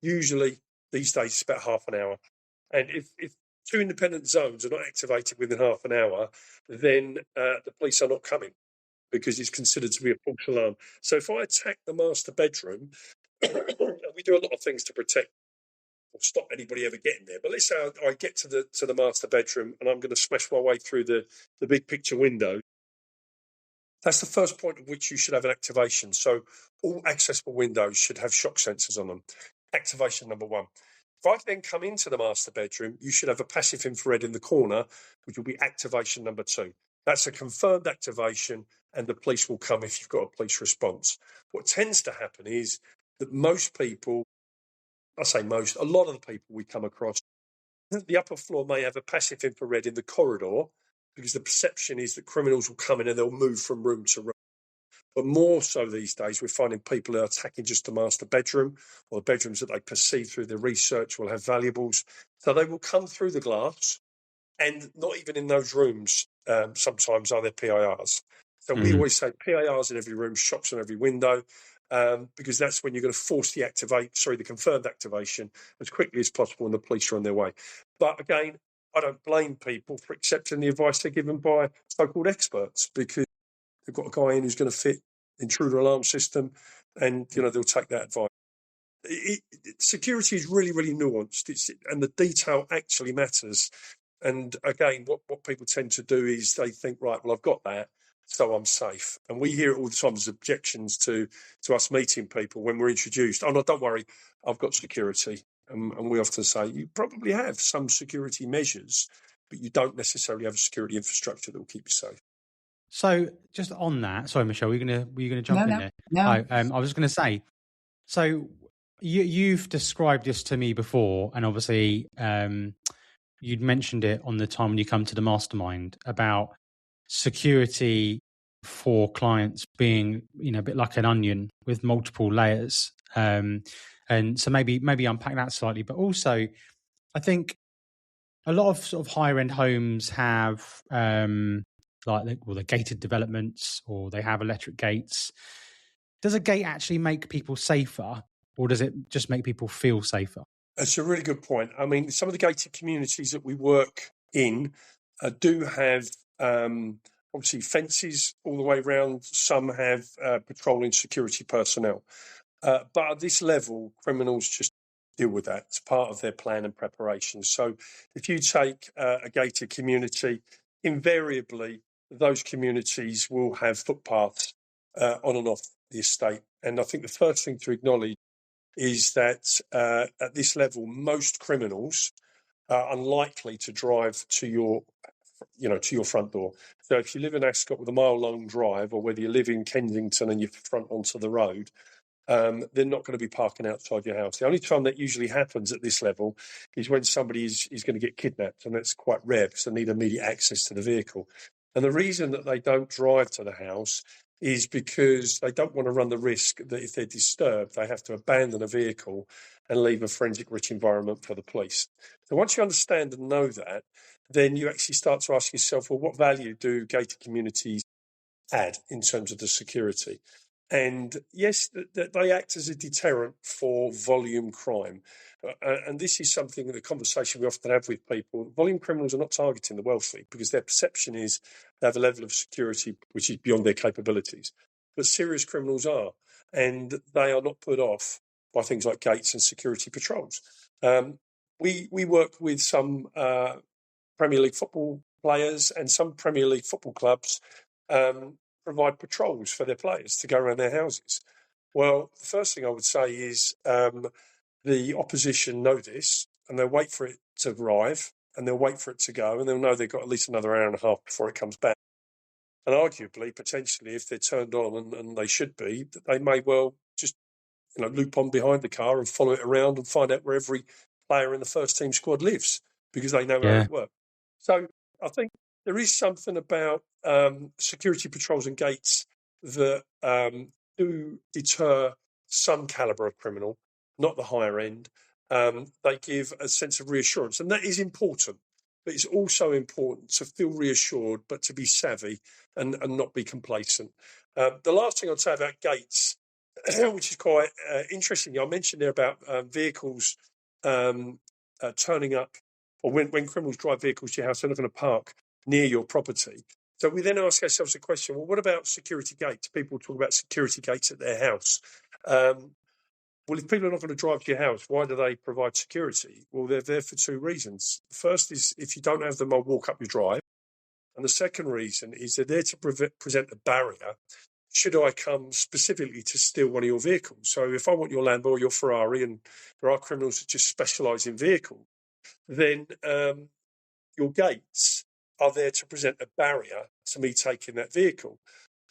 Usually, these days, it's about half an hour. And if 2 independent zones are not activated within half an hour, then the police are not coming because it's considered to be a false alarm. So if I attack the master bedroom, we do a lot of things to protect or stop anybody ever getting there. But let's say I get to the master bedroom and I'm going to smash my way through the big picture window. That's the first point at which you should have an activation. So all accessible windows should have shock sensors on them. Activation number 1. If I then come into the master bedroom, you should have a passive infrared in the corner, which will be activation number 2. That's a confirmed activation, and the police will come if you've got a police response. What tends to happen is that most people, I say most, a lot of the people we come across, the upper floor may have a passive infrared in the corridor because the perception is that criminals will come in and they'll move from room to room. But more so these days, we're finding people are attacking just the master bedroom, or the bedrooms that they perceive through their research will have valuables. So they will come through the glass, and not even in those rooms sometimes are there PIRs. So we always say PIRs in every room, shocks on every window, because that's when you're going to force the confirmed activation as quickly as possible, and the police are on their way. But again, I don't blame people for accepting the advice they're given by so-called experts, because they've got a guy in who's going to fit intruder alarm system, and they'll take that advice. Security is really, really nuanced, and the detail actually matters. And again, what people tend to do is they think, right, well, I've got that, so I'm safe. And we hear it all the time as objections to us meeting people when we're introduced. Oh, no, don't worry, I've got security. And we often say, you probably have some security measures, but you don't necessarily have a security infrastructure that will keep you safe. So just on that, sorry, Michelle, were you going to jump in there? No. I was just going to say, so You've described this to me before, and obviously you'd mentioned it on the time when you come to the mastermind about security for clients being, a bit like an onion with multiple layers. And so maybe unpack that slightly, but also I think a lot of sort of higher end homes have the gated developments, or they have electric gates. Does a gate actually make people safer, or does it just make people feel safer? That's a really good point. I mean, some of the gated communities that we work in do have obviously fences all the way around. Some have patrolling security personnel. But at this level, criminals just deal with that. It's part of their plan and preparation. So if you take a gated community, invariably those communities will have footpaths on and off the estate. And I think the first thing to acknowledge is that at this level, most criminals are unlikely to drive to your front door. So if you live in Ascot with a mile-long drive, or whether you live in Kensington and you front onto the road, they're not going to be parking outside your house. The only time that usually happens at this level is when somebody is going to get kidnapped, and that's quite rare because they need immediate access to the vehicle. And the reason that they don't drive to the house is because they don't want to run the risk that if they're disturbed, they have to abandon a vehicle and leave a forensic-rich environment for the police. So once you understand and know that, then you actually start to ask yourself, well, what value do gated communities add in terms of the security? And yes, they act as a deterrent for volume crime. And this is something, the conversation we often have with people. Volume criminals are not targeting the wealthy because their perception is they have a level of security which is beyond their capabilities. But serious criminals are, and they are not put off by things like gates and security patrols. We work with some Premier League football players, and some Premier League football clubs provide patrols for their players to go around their houses. Well, the first thing I would say is the opposition know this, and they'll wait for it to arrive, and they'll wait for it to go, and they'll know they've got at least another hour and a half before it comes back. And arguably, potentially, if they're turned on, and they should be, they may well just loop on behind the car and follow it around and find out where every player in the first team squad lives, because they know how it works. So I think there is something about security patrols and gates that do deter some calibre of criminal, not the higher end. They give a sense of reassurance, and that is important. But it's also important to feel reassured, but to be savvy and not be complacent. The last thing I'd say about gates, which is quite interesting, I mentioned there about vehicles turning up, or when criminals drive vehicles to your house, they're not going to park near your property. So we then ask ourselves the question, well, what about security gates? People talk about security gates at their house. Well, if people are not going to drive to your house, why do they provide security? Well, they're there for two reasons. The first is if you don't have them, I'll walk up your drive. And the second reason is they're there to present a barrier should I come specifically to steal one of your vehicles. So if I want your Lambo or your Ferrari, and there are criminals that just specialise in vehicles, then your gates are there to present a barrier to me taking that vehicle.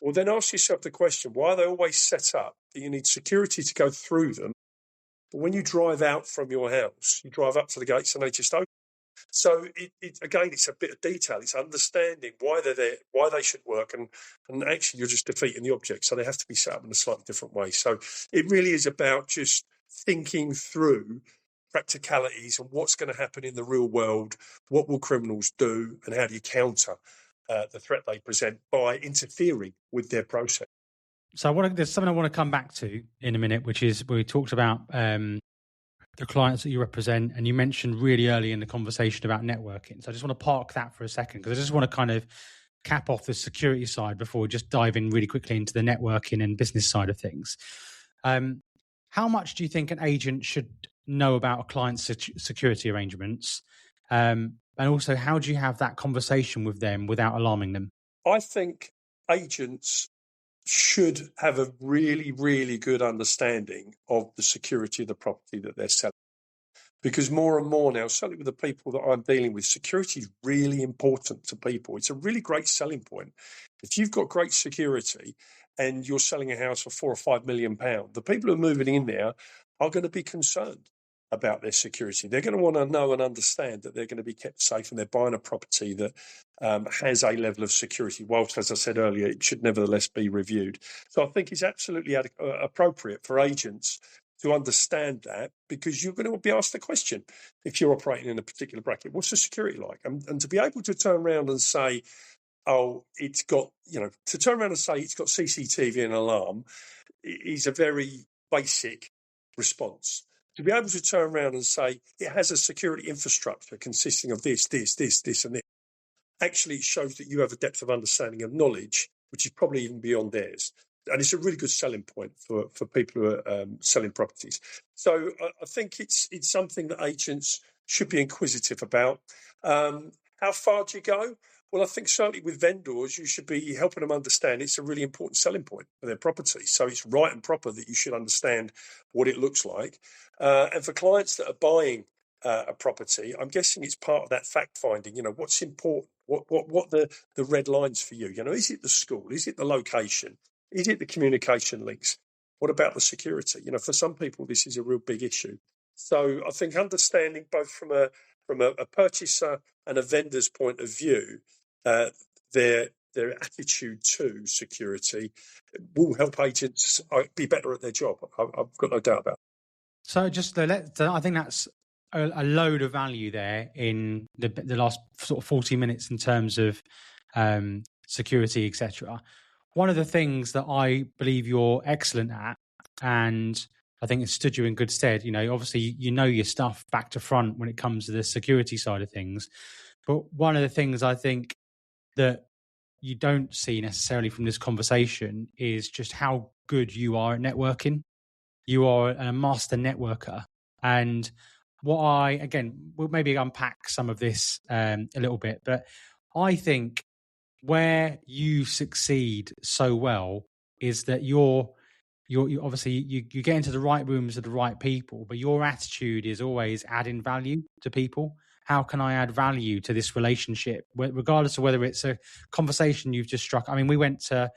Well, then ask yourself the question, why are they always set up that you need security to go through them? But when you drive out from your house, you drive up to the gates and they just open. So, again, it's a bit of detail. It's understanding why they're there, why they should work, and actually you're just defeating the object. So they have to be set up in a slightly different way. So it really is about just thinking through practicalities and what's going to happen in the real world, what will criminals do, and how do you counter the threat they present by interfering with their process. So there's something I want to come back to in a minute, which is where we talked about the clients that you represent, and you mentioned really early in the conversation about networking. So I just want to park that for a second, because I just want to kind of cap off the security side before we just dive in really quickly into the networking and business side of things. How much do you think an agent should know about a client's security arrangements? And also, how do you have that conversation with them without alarming them? I think agents should have a really, really good understanding of the security of the property that they're selling. Because more and more now, certainly with the people that I'm dealing with, security is really important to people. It's a really great selling point. If you've got great security and you're selling a house for £4 or £5 million, the people who are moving in there are going to be concerned about their security. They're going to want to know and understand that they're going to be kept safe, and they're buying a property that has a level of security, whilst, as I said earlier, it should nevertheless be reviewed. So I think it's absolutely appropriate for agents to understand that, because you're going to be asked the question if you're operating in a particular bracket, what's the security like? And to be able to turn around and say, oh, it's got, to turn around and say it's got CCTV and alarm is a very basic response. To be able to turn around and say it has a security infrastructure consisting of this, and this, actually it shows that you have a depth of understanding of knowledge, which is probably even beyond theirs. And it's a really good selling point for people who are selling properties. So I think it's something that agents should be inquisitive about. How far do you go? Well, I think certainly with vendors, you should be helping them understand it's a really important selling point for their property. So it's right and proper that you should understand what it looks like. And for clients that are buying a property, I'm guessing it's part of that fact finding. What's important? What the red lines for you? Is it the school? Is it the location? Is it the communication links? What about the security? For some people, this is a real big issue. So I think understanding both from a purchaser and a vendor's point of view, their attitude to security will help agents be better at their job. I've got no doubt about it. So I think that's a load of value there in the last sort of 40 minutes in terms of security, etc. One of the things that I believe you're excellent at, and I think it's stood you in good stead, obviously you know your stuff back to front when it comes to the security side of things. But one of the things I think that you don't see necessarily from this conversation is just how good you are at networking. You are a master networker. And we'll maybe unpack some of this a little bit, but I think where you succeed so well is that you obviously you get into the right rooms with the right people, but your attitude is always adding value to people. How can I add value to this relationship, regardless of whether it's a conversation you've just struck? I mean, we went to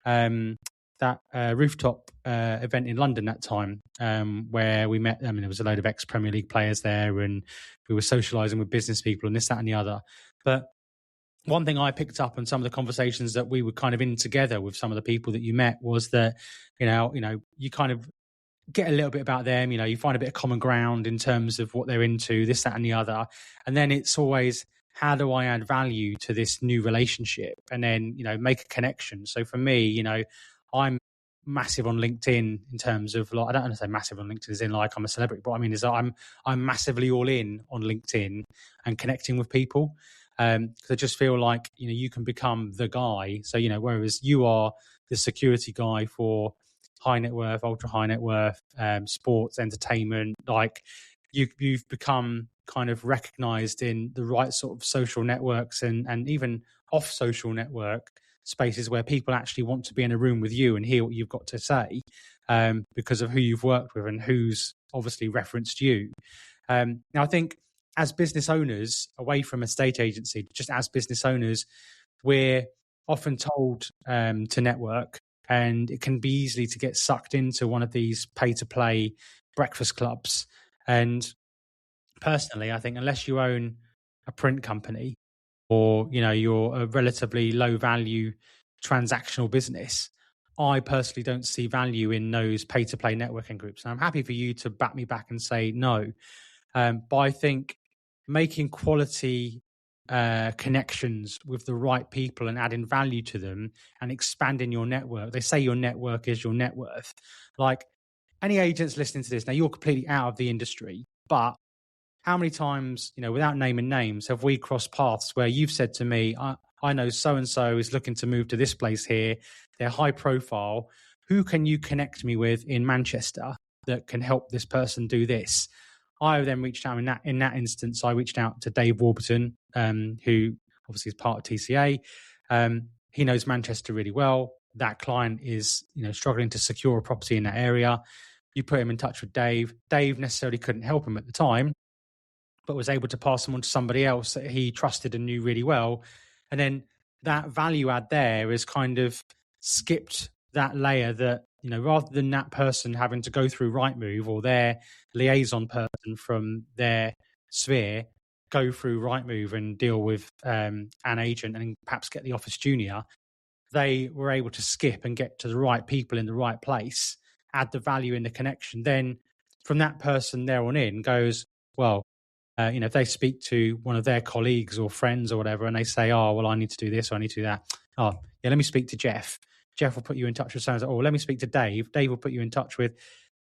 that rooftop event in London that time, where we met. I mean, there was a load of ex-Premier League players there, and we were socialising with business people and this, that, and the other. But one thing I picked up on some of the conversations that we were kind of in together with some of the people that you met was that, you kind of get a little bit about them, you find a bit of common ground in terms of what they're into, this, that, and the other. And then it's always, how do I add value to this new relationship? And then, make a connection. So for me, I'm massive on LinkedIn in terms of, like, I don't want to say massive on LinkedIn as in like I'm a celebrity, but I mean, I'm massively all in on LinkedIn and connecting with people. Because I just feel like, you can become the guy. So, whereas you are the security guy for high net worth, ultra high net worth, sports, entertainment, like you've become kind of recognized in the right sort of social networks and even off social network spaces where people actually want to be in a room with you and hear what you've got to say, because of who you've worked with and who's obviously referenced you. Now, I think as business owners, away from a estate agency, just as business owners, we're often told to network, and it can be easily to get sucked into one of these pay-to-play breakfast clubs. And personally, I think unless you own a print company or, you're a relatively low-value transactional business, I personally don't see value in those pay-to-play networking groups. And I'm happy for you to back me back and say no. But I think making quality connections with the right people and adding value to them and expanding your network. They say your network is your net worth. Like, any agents listening to this, now you're completely out of the industry, but how many times, without naming names, have we crossed paths where you've said to me, I know so-and-so is looking to move to this place here. They're high profile. Who can you connect me with in Manchester that can help this person do this? I then reached out in that instance. I reached out to Dave Warburton, who obviously is part of TCA. He knows Manchester really well. That client is, struggling to secure a property in that area. You put him in touch with Dave. Dave necessarily couldn't help him at the time, but was able to pass him on to somebody else that he trusted and knew really well. And then that value add there is kind of skipped that layer that, rather than that person having to go through Rightmove or their liaison person from their sphere go through Rightmove and deal with an agent and perhaps get the office junior, they were able to skip and get to the right people in the right place, add the value in the connection. Then from that person there on in goes, well, if they speak to one of their colleagues or friends or whatever, and they say, oh, well, I need to do this or I need to do that. Oh, yeah, let me speak to Jeff. Jeff will put you in touch with someone. Oh, let me speak to Dave. Dave will put you in touch with,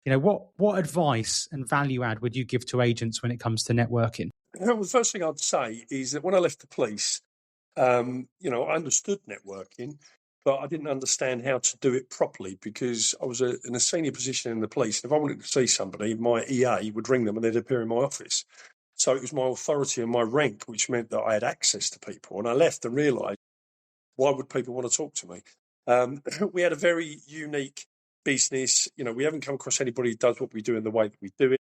what advice and value add would you give to agents when it comes to networking? Well, the first thing I'd say is that when I left the police, I understood networking, but I didn't understand how to do it properly because I was in a senior position in the police. If I wanted to see somebody, my EA would ring them and they'd appear in my office. So it was my authority and my rank, which meant that I had access to people. And I left and realised, why would people want to talk to me? We had a very unique business. We haven't come across anybody who does what we do in the way that we do it.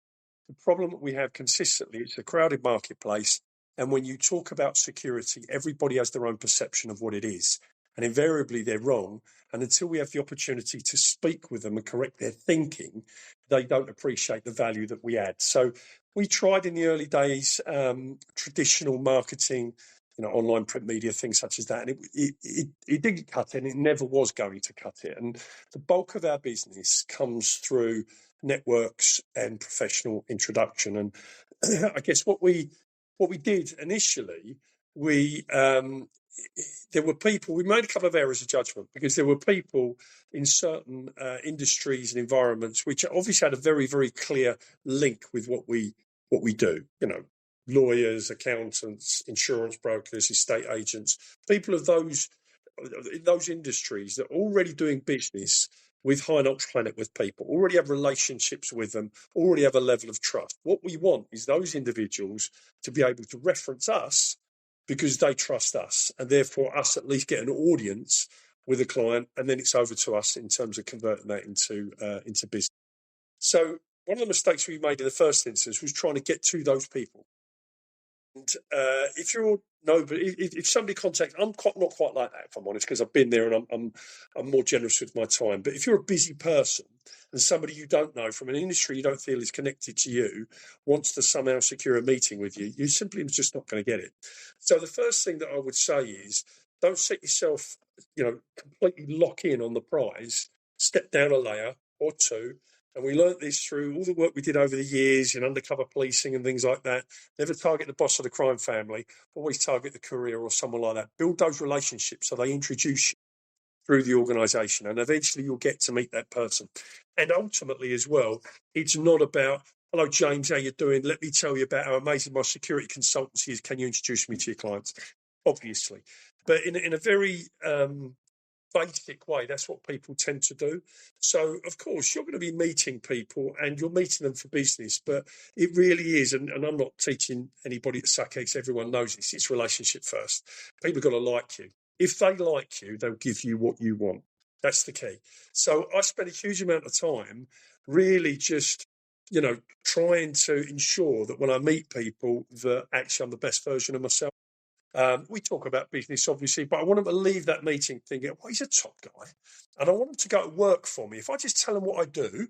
The problem that we have consistently, it's a crowded marketplace. And when you talk about security, everybody has their own perception of what it is. And invariably, they're wrong. And until we have the opportunity to speak with them and correct their thinking, they don't appreciate the value that we add. So we tried in the early days traditional marketing, online print media, things such as that. And it didn't cut it, and it never was going to cut it. And the bulk of our business comes through networks and professional introduction. And I guess what we did initially, there were people, we made a couple of errors of judgment because there were people in certain industries and environments which obviously had a very, very clear link with what we do. Lawyers, accountants, insurance brokers, estate agents, people of those industries that are already doing business with high and ultra net worth people, already have relationships with them, already have a level of trust. What we want is those individuals to be able to reference us because they trust us, and therefore us at least get an audience with a client, and then it's over to us in terms of converting that into business. So one of the mistakes we made in the first instance was trying to get to those people. And if somebody contacts, I'm not quite like that, if I'm honest, because I've been there and I'm more generous with my time. But if you're a busy person and somebody you don't know from an industry you don't feel is connected to you wants to somehow secure a meeting with you, you're simply just not going to get it. So the first thing that I would say is don't set yourself, completely lock in on the prize. Step down a layer or two. And we learnt this through all the work we did over the years in undercover policing and things like that. Never target the boss of the crime family, always target the courier or someone like that. Build those relationships so they introduce you through the organisation, and eventually you'll get to meet that person. And ultimately as well, it's not about, hello, James, how you doing? Let me tell you about how amazing my security consultancy is. Can you introduce me to your clients? Obviously. But in a very basic way, that's what people tend to do. So of course you're going to be meeting people and you're meeting them for business, but it really is, and I'm not teaching anybody to suck eggs, everyone knows this, it's relationship first. People have got to like you. If they like you, they'll give you what you want. That's the key. So I spend a huge amount of time really just trying to ensure that when I meet people that actually I'm the best version of myself. We talk about business, obviously, but I want them to leave that meeting thinking, well, he's a top guy. And I want them to go to work for me. If I just tell them what I do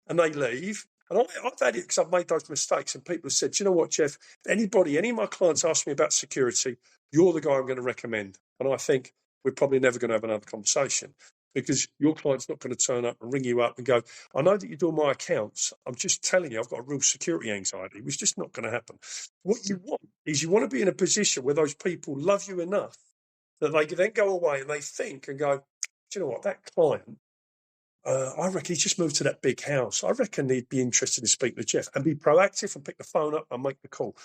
and they leave, and I've had it because I've made those mistakes, and people have said, you know what, Jeff, any of my clients ask me about security, you're the guy I'm going to recommend. And I think we're probably never going to have another conversation because your client's not going to turn up and ring you up and go, I know that you do my accounts. I'm just telling you, I've got a real security anxiety. It's just not going to happen. What you want is you want to be in a position where those people love you enough that they can then go away and they think and go, do you know what, that client, I reckon he's just moved to that big house. I reckon he'd be interested in speaking to Jeff, and be proactive and pick the phone up and make the call.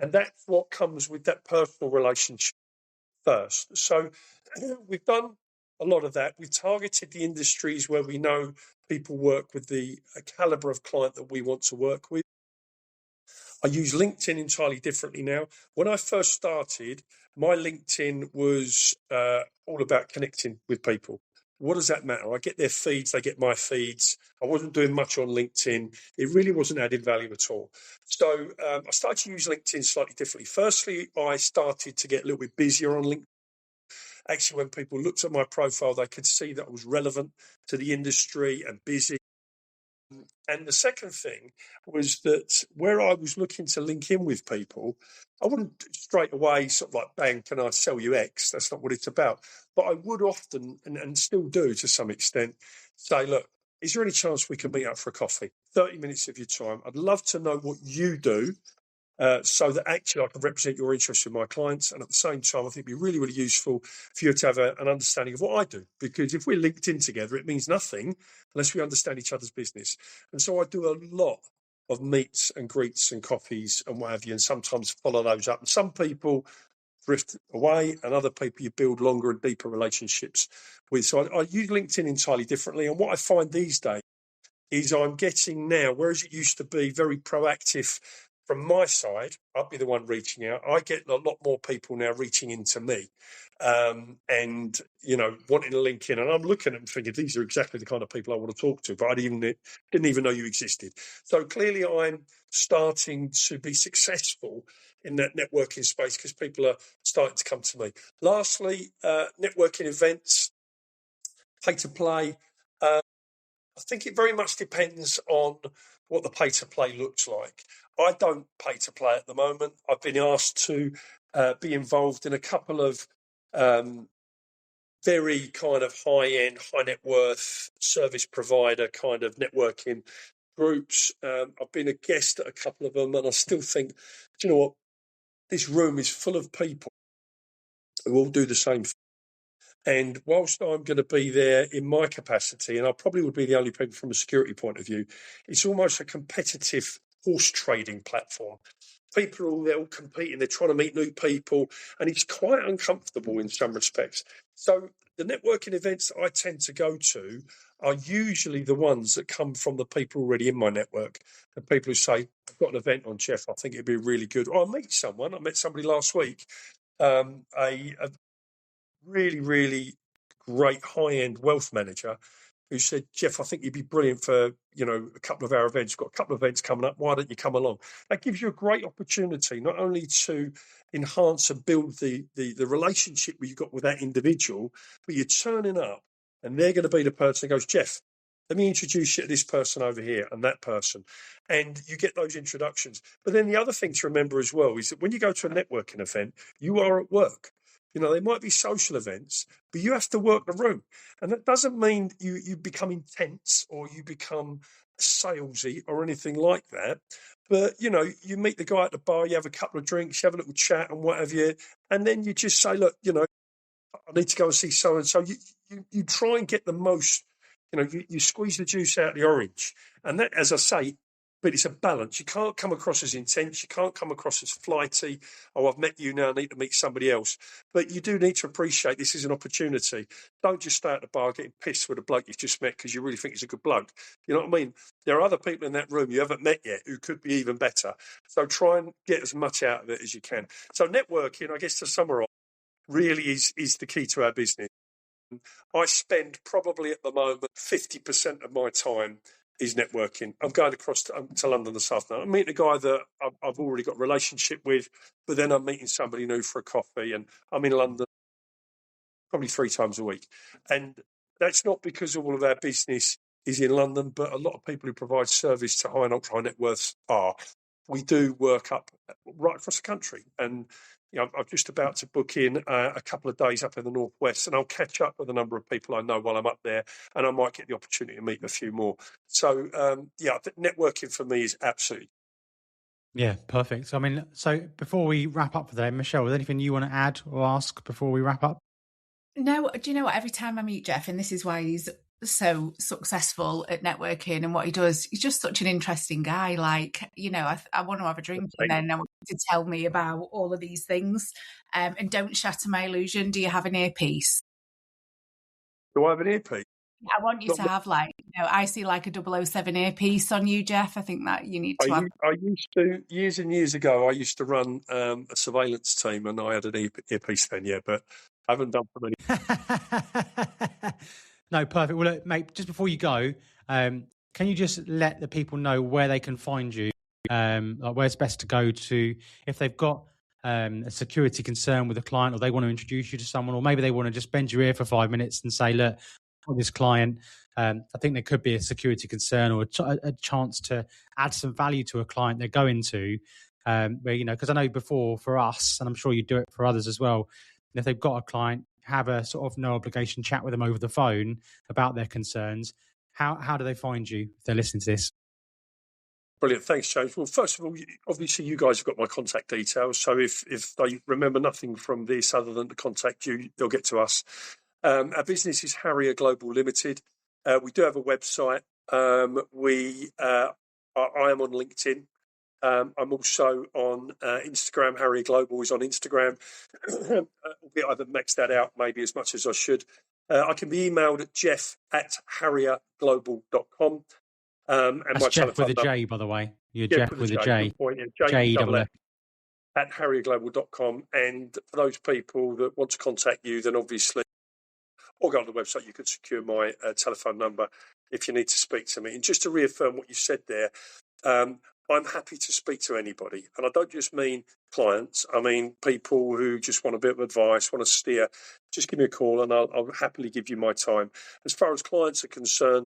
And that's what comes with that personal relationship first. So we've done a lot of that. We've targeted the industries where we know people work with the caliber of client that we want to work with. I use LinkedIn entirely differently now. When I first started, my LinkedIn was all about connecting with people. What does that matter? I get their feeds, they get my feeds. I wasn't doing much on LinkedIn. It really wasn't adding value at all. So I started to use LinkedIn slightly differently. Firstly, I started to get a little bit busier on LinkedIn. actually, when people looked at my profile, they could see that I was relevant to the industry and busy. And the second thing was that where I was looking to link in with people, I wouldn't straight away sort of like, bang, can I sell you X? That's not what it's about. But I would often, and still do to some extent, say, look, is there any chance we can meet up for a coffee? 30 minutes of your time. I'd love to know what you do. So that actually I can represent your interests with my clients. And at the same time, I think it'd be really, really useful for you to have an understanding of what I do. Because if we're linked in together, it means nothing unless we understand each other's business. And so I do a lot of meets and greets and coffees and what have you, and sometimes follow those up. And some people drift away and other people you build longer and deeper relationships with. So I use LinkedIn entirely differently. And what I find these days is I'm getting now, whereas it used to be very proactive from my side, I'll be the one reaching out. I get a lot more people now reaching into me and, wanting to link in. And I'm looking at them thinking, these are exactly the kind of people I want to talk to, but I didn't even know you existed. So clearly I'm starting to be successful in that networking space because people are starting to come to me. Lastly, networking events, pay to play. I think it very much depends on what the pay to play looks like. I don't pay to play at the moment. I've been asked to be involved in a couple of very kind of high-end, high net worth service provider kind of networking groups. I've been a guest at a couple of them, and I still think, do you know what? This room is full of people who all do the same thing. And whilst I'm going to be there in my capacity, and I probably would be the only people from a security point of view, it's almost a competitive horse trading platform. People are all competing, they're trying to meet new people, and it's quite uncomfortable in some respects. So the networking events that I tend to go to are usually the ones that come from the people already in my network. The people who say, I've got an event on, Jeff, I think it'd be really good. Or I meet someone, I met somebody last week, a really, really great high-end wealth manager who said, Jeff, I think you'd be brilliant for, a couple of our events. We've got a couple of events coming up. Why don't you come along? That gives you a great opportunity, not only to enhance and build the relationship you've got with that individual, but you're turning up and they're going to be the person who goes, Jeff, let me introduce you to this person over here and that person. And you get those introductions. But then the other thing to remember as well is that when you go to a networking event, you are at work. They might be social events, but you have to work the room. And that doesn't mean you become intense or you become salesy or anything like that. But, you meet the guy at the bar, you have a couple of drinks, you have a little chat and what have you. And then you just say, look, I need to go and see so-and-so. You try and get the most, you squeeze the juice out of the orange. And that, as I say, but it's a balance. You can't come across as intense. You can't come across as flighty. Oh, I've met you now. I need to meet somebody else. But you do need to appreciate this is an opportunity. Don't just stay at the bar getting pissed with a bloke you've just met because you really think he's a good bloke. You know what I mean? There are other people in that room you haven't met yet who could be even better. So try and get as much out of it as you can. So networking, I guess to summarise, really is the key to our business. I spend probably at the moment 50% of my time is networking. I'm going across to London this afternoon. I'm meeting a guy that I've already got a relationship with, but then I'm meeting somebody new for a coffee, and I'm in London probably 3 times a week. And that's not because all of our business is in London, but a lot of people who provide service to high and ultra high net worths are. We do work up right across the country, and I'm just about to book in a couple of days up in the northwest, and I'll catch up with a number of people I know while I'm up there, and I might get the opportunity to meet a few more. So, networking for me is absolutely. Yeah, perfect. So before we wrap up today, Michelle, is there anything you want to add or ask before we wrap up? No, do you know what? Every time I meet Jeff, and this is why he's so successful at networking and what he does, he's just such an interesting guy. Like, I want to have a drink and then I want you to tell me about all of these things. And don't shatter my illusion. Do you have an earpiece? Do I have an earpiece? I want you to have I see like a 007 earpiece on you, Jeff. I think that you need to have. I used to, years and years ago, I used to run a surveillance team and I had an earpiece then, yeah, but I haven't done for many. No, perfect. Well, look, mate, just before you go, can you just let the people know where they can find you, like where's best to go to if they've got a security concern with a client, or they want to introduce you to someone, or maybe they want to just bend your ear for 5 minutes and say, look, for this client, I think there could be a security concern or a chance to add some value to a client they're going to, where, because I know before for us, and I'm sure you do it for others as well, if they've got a client, have a sort of no obligation chat with them over the phone about their concerns. How do they find you if they're listening to this? Brilliant. Thanks, James. Well, first of all, obviously you guys have got my contact details. So if they remember nothing from this other than to contact you, they'll get to us. Our business is Harrier Global Limited. We do have a website. I am on LinkedIn. I'm also on Instagram. Harrier Global is on Instagram. Albeit I haven't maxed that out maybe as much as I should. I can be emailed at jeff@harrierglobal.com. And that's my Jeff with a J, by the way. You're Jeff with a J. J-double-F. At harrierglobal.com. And for those people that want to contact you, then obviously, or go on the website, you could secure my telephone number if you need to speak to me. And just to reaffirm what you said there, I'm happy to speak to anybody. And I don't just mean clients. I mean people who just want a bit of advice, want to steer. Just give me a call and I'll happily give you my time. As far as clients are concerned,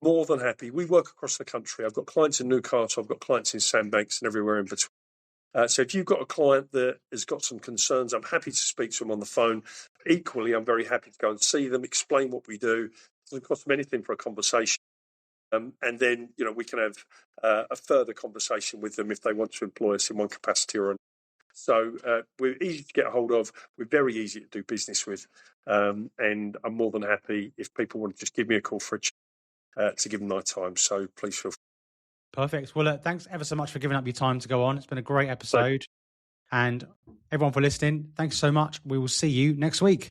more than happy. We work across the country. I've got clients in Newcastle. I've got clients in Sandbanks and everywhere in between. So if you've got a client that has got some concerns, I'm happy to speak to them on the phone. Equally, I'm very happy to go and see them, explain what we do. It doesn't cost them anything for a conversation. And then, we can have a further conversation with them if they want to employ us in one capacity or another. So we're easy to get a hold of. We're very easy to do business with. And I'm more than happy if people want to just give me a call for a chat. To give them my time, so please feel free. Perfect. Well, thanks ever so much for giving up your time to go on. It's been a great episode. And everyone for listening, thanks so much. We will see you next week.